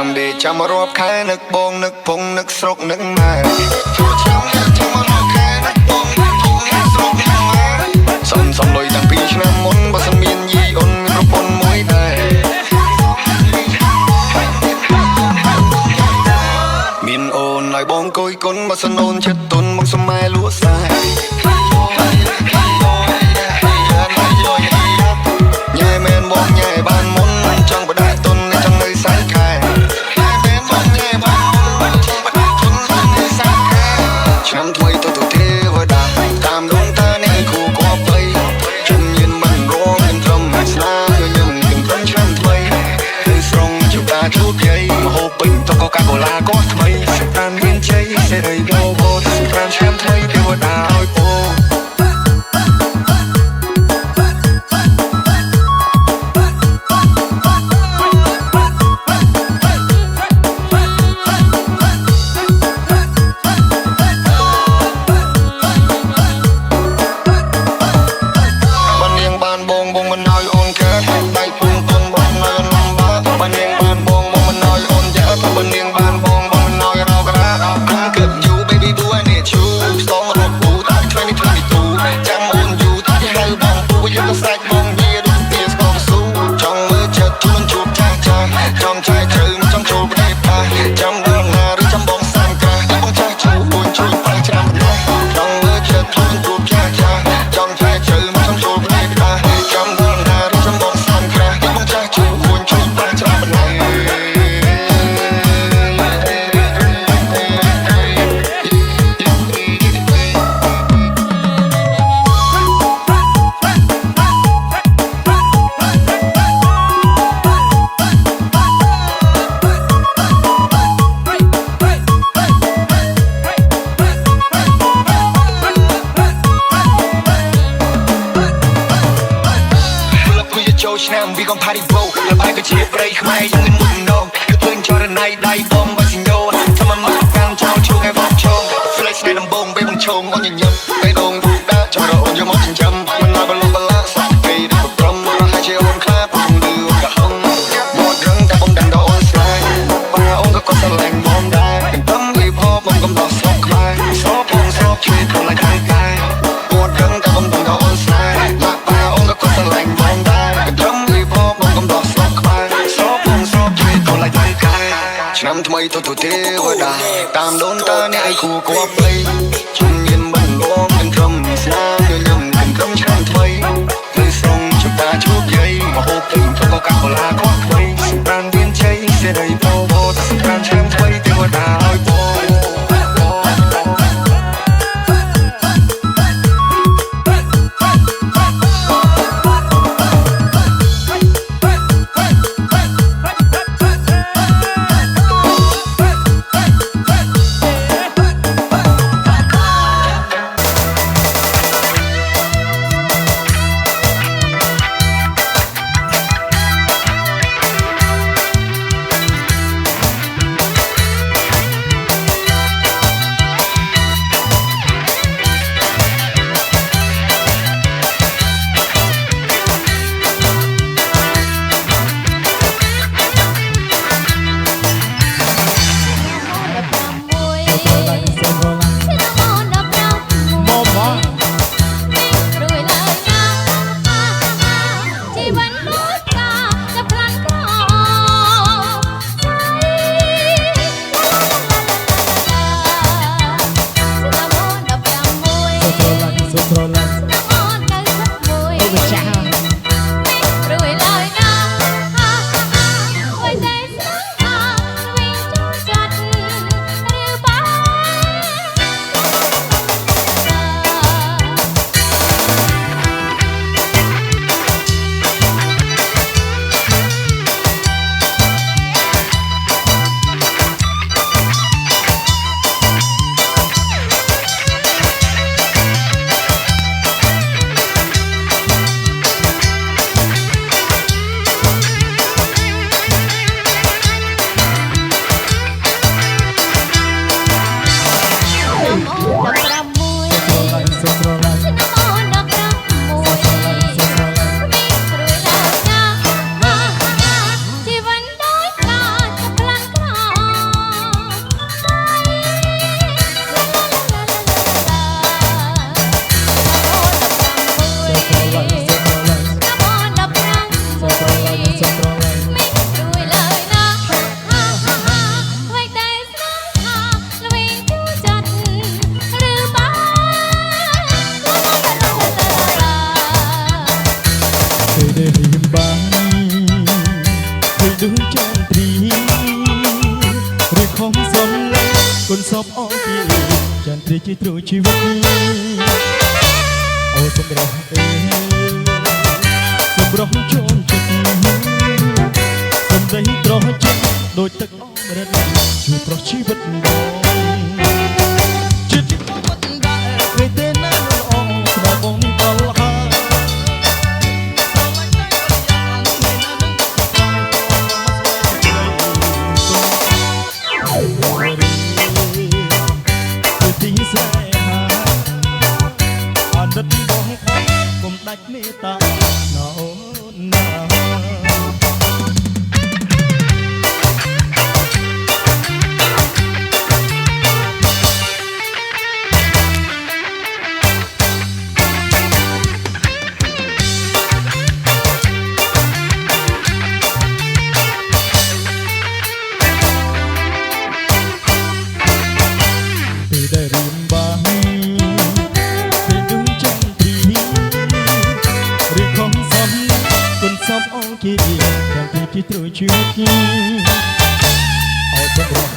ឆ្នាំដេចាំរອບខែនឹកបងនឹកពងនឹកស្រុកនឹកម៉ែចូលឆ្នាំដេចាំរອບខែនឹកបងនឹកពងនឹកស្រុកនឹកម៉ែសំលុយតាំងពីឆ្នាំមុនបើសិនមានយីអូនមានប្រពន្ធមួយដែរមានអូនឲ្យបងគយគុណបើសិនអូនចិត្តទុនមកសម័យលក់សាយញ៉ែមែនបងញ៉ែបានមុនចង់បដាទុនចង់នៅសែនខែឆ្នាំថ្មីទៅទេវតាតាមដងតានេះគូគប់បីជំនាញមិនរងនឹងត្រឹមស្នាមញញឹមនឹងត្រឹមឆ្នាំថ្មីគឺស្រងជួបតាជួបយាយមហូបពេញតកកាកូឡាក៏ថ្មីសម្រាប់មានជ័យសេរីបបោសម្រាប់ឆ្នាំថ្មីទេវតាឲ្យពងឆ្នាំវាកំផារីបោแล้วបាយក៏ជាប្រៃខ្មែរយើងមានមួយដំណងគឺឃើញចរណៃដៃបងបើសិញយោថាមិនមកកាំងចោលជួងឲ្យបងឈង flex នៃដំបងពេលបងឈងអូនញញឹមពេលដងរូបដាក់ចរអូនយកមកចិញ្ចឹមមិនមកបលុបបលាសាក់ពេលដែលប្រមរហ័យជាអូនខ្លាបងឌឺក៏ហឹងមករឹងតែបងដឹងដល់អូនស្លាញ់បាអូនក៏គាត់ស្រឡាញ់បងដែរកន្ទឹមពីផបងកំដោះស្រុកខ្មែរស្រុកផងស្រុកជួយខ្លួនឲ្យខាងកាយមករឹងតែបងដឹងដល់អូនស្លាញ់បាអូនក៏គាត់ស្រឡាញ់បងដែរឆ្នាំថ្មីទៅទេវតាតាមដូនតាអ្នកឲ្យគួគប់បីជំនាញមិនលងនឹងត្រឹមស្នាមញញឹមនឹងត្រឹមឆ្នាំថ្មីគឺស្រងជួបតាជួបយាយមហូបពេញទៅកាកូឡាក៏ថ្មីសម្រាប់មានជ័យសេរីបបោសម្រាប់ឆ្នាំថ្មីទេវតាឲ្យបង ដូចចានទ្រីឬខំសំឡេងគុណសពអងពីចានទ្រីជាទ្រជីវិតអូសម្រាប់សម្រាប់ជូនចិត្តសំដីត្រជាដូចទឹកអមរិតជួយប្រោះជីវិតបងចិត្តមិនដែលឃើញទេណាល្អស្ដាប់បងដល់ហើយដិតបងកុំដាច់មេត្តាណោណាពេលដែលរៀនបានសំអងគេទាំងពីគេត្រូវជួយអោសម្រាប់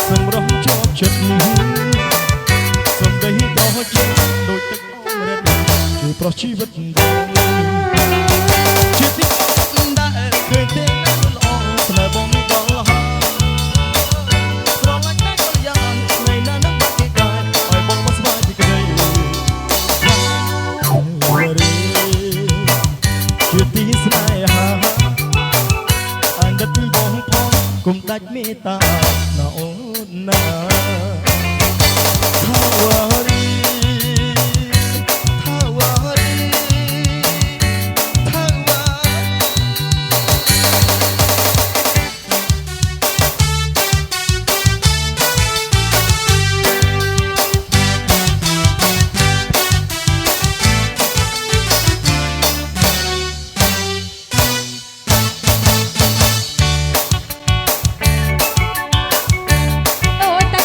សម្រាប់ជាប់ចិត្តសំដីដ៏ជាដូចទឹកអមរិតជួយប្រោះជីវិតជាទីដែលឃើញទេល្អស្នេហ៍បងដល់ហើយស្រឡាញ់តែក៏យ៉ាងថ្ងៃណានឹងបាត់គេដែរឲ្យបងមកស្វាយពីក្តីជាទីស្នេហាអណ្ឌិតបងផងគុំដាច់មេត្តាណោណាថាវរីថាវរីថាវអូតែ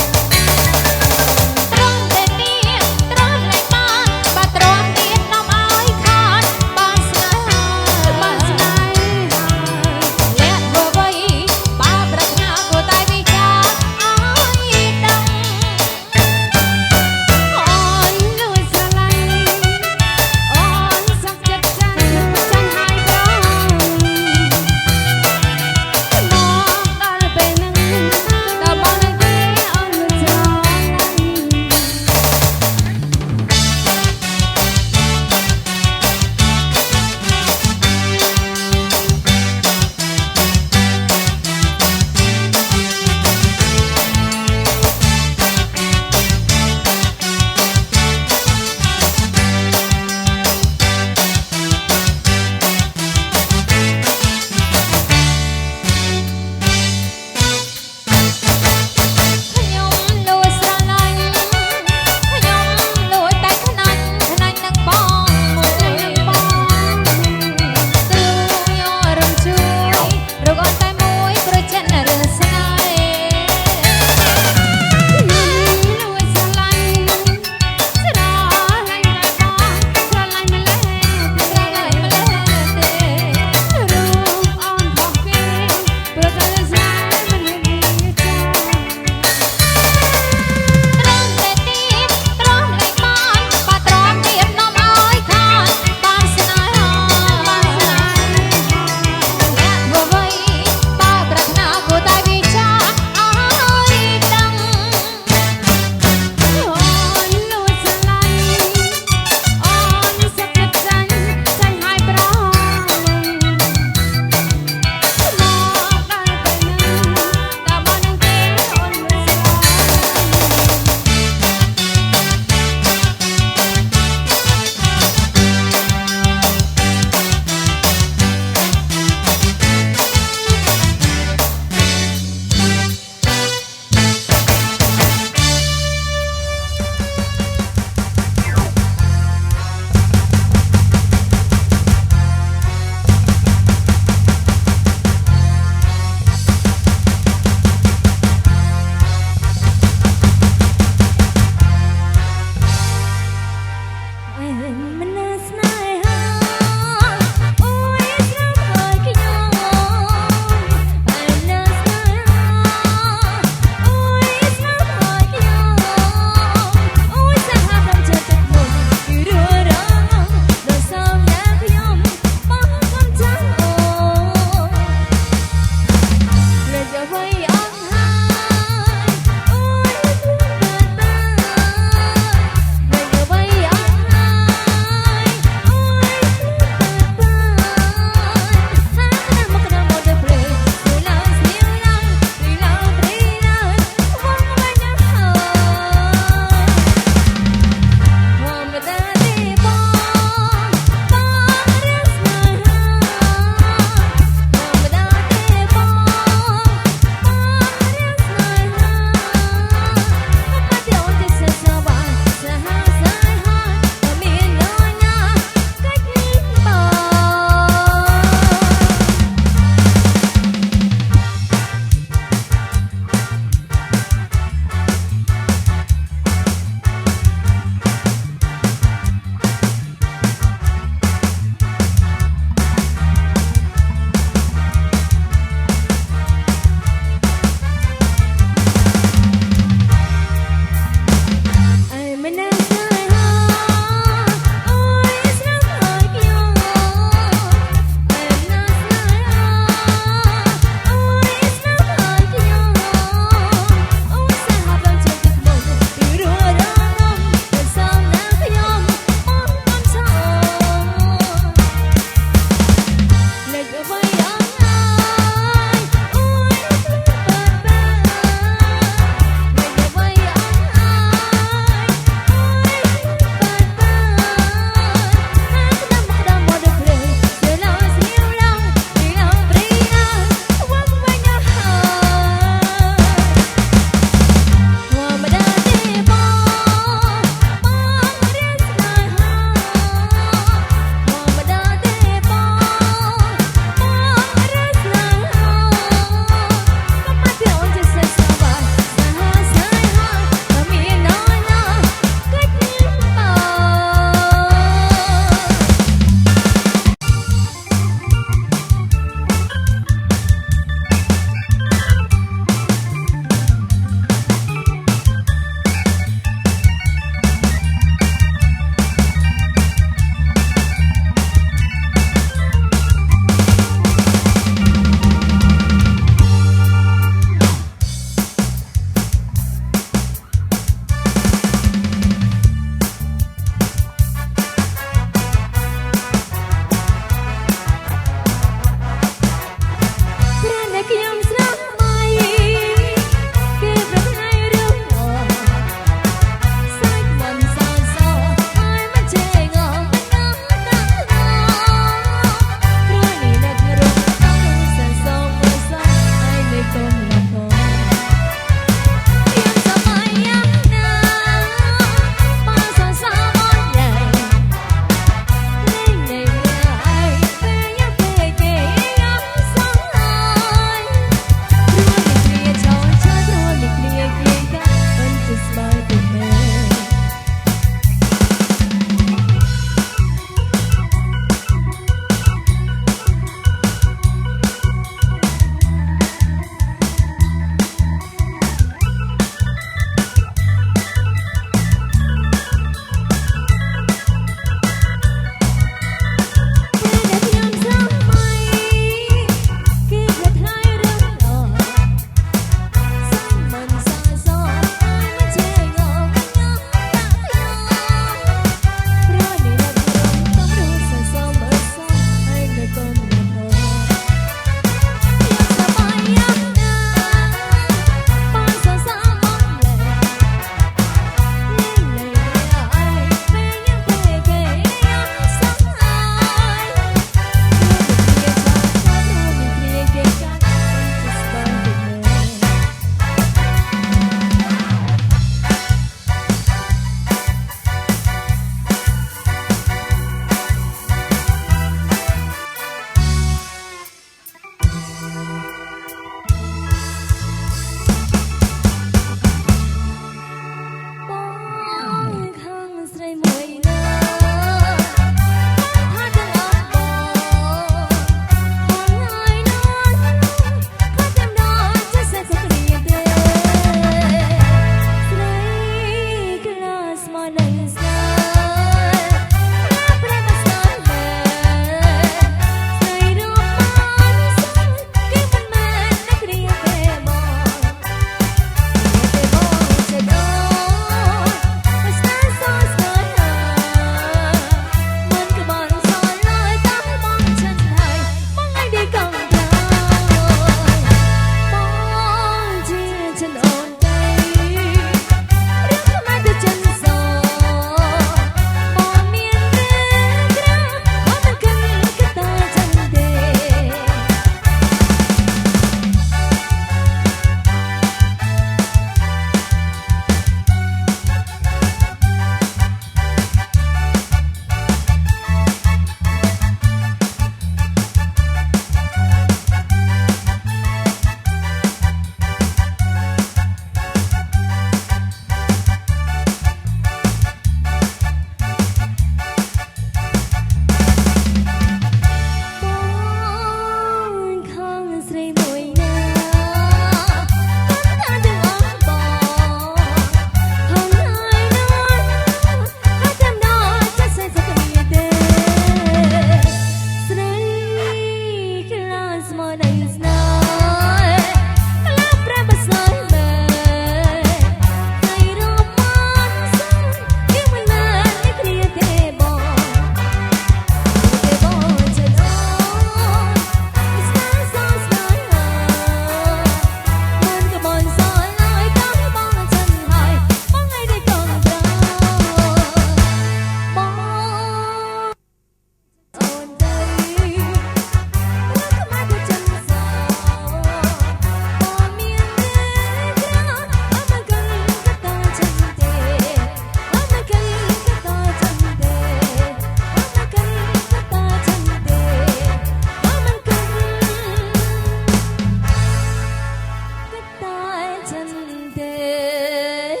ចិនទេ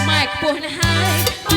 ម៉ែខ្ពស់ណាស់ហើយ